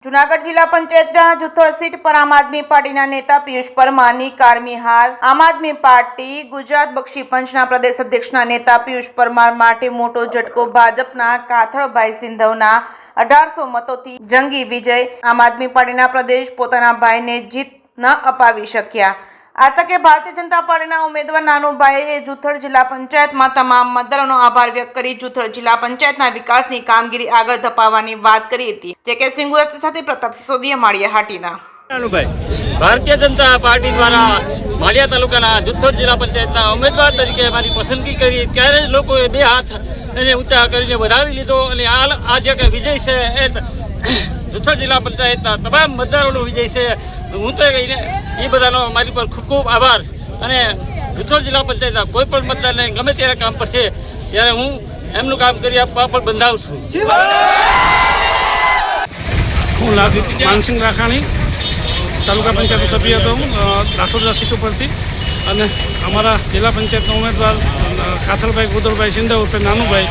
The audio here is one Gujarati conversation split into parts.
જૂનાગઢ જિલ્લા પંચાયતના જુથળ સીટ પર આમ આદમી પાર્ટીના નેતા પિયુષ પરમારની કારમી હાર। આમ આદમી પાર્ટી ગુજરાત બક્ષી પંચના પ્રદેશ અધ્યક્ષના નેતા પિયુષ પરમાર માટે મોટો ઝટકો। ભાજપના કાથળભાઈ સિંધવના 1800 મતોથી જંગી વિજય। આમ આદમી પાર્ટીના પ્રદેશ પોતાના ભાઈને જીત ન અપાવી શક્યા। આ તકે ભારતીય જનતા પાર્ટીના ઉમેદવાર નાનુભાઈએ જુથળ જિલ્લા પંચાયતમાં તમામ મતદારોનો આભાર વ્યક્ત કરી જુથળ જિલ્લા પંચાયતના વિકાસની કામગીરી આગળ ધપાવવાની વાત કરી હતી। જે કે સિંગુરત સાથે પ્રતાપ સિસોદિયા માળિયા હાટીના। ભારતીય જનતા પાર્ટી દ્વારા માળિયા તાલુકાના જુથળ જિલ્લા પંચાયતના ઉમેદવાર તરીકે મારી પસંદગી કરી ત્યારે જ લોકોએ બે હાથ એને ઊંચા કરીને વધાવી લીધો અને આ જે કે વિજય છે એ જુથળ જિલ્લા પંચાયતના તમામ મતદારોનો વિજય છે। હું તો એ બધાનો મારી પર ખૂબ ખૂબ આભાર અને જુથળ જિલ્લા પંચાયતના કોઈ પણ મતદારને ગમે ત્યારે કામ પડશે ત્યારે હું એમનું કામ કરી આપવા પણ બંધાવું છું। હું માનસિંહ રાખાણી તાલુકા પંચાયતનો સભ્ય હતો હું રાઠોડા સીટ ઉપરથી અને અમારા જિલ્લા પંચાયતના ઉમેદવાર કાથળભાઈ ગોદરભાઈ સિંધવ ઉર્ફે નાનુભાઈ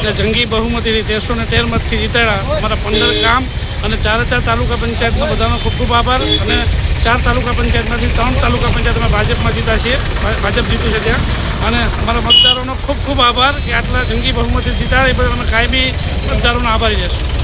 ને જંગી બહુમતીથી 1313 મતથી જીતાડ્યા। અમારા 15 ગામ અને 4 તાલુકા પંચાયતનો બધાનો ખૂબ ખૂબ આભાર અને 4 તાલુકા પંચાયતમાંથી 3 તાલુકા પંચાયતમાં ભાજપમાં જીતા છીએ, ભાજપ જીત્યું છે ત્યાં અને અમારા મતદારોનો ખૂબ ખૂબ આભાર કે આટલા જંગી બહુમતી જીતાડે એ બદલ અમે કાયમી મતદારોનો આભારી રહેશું।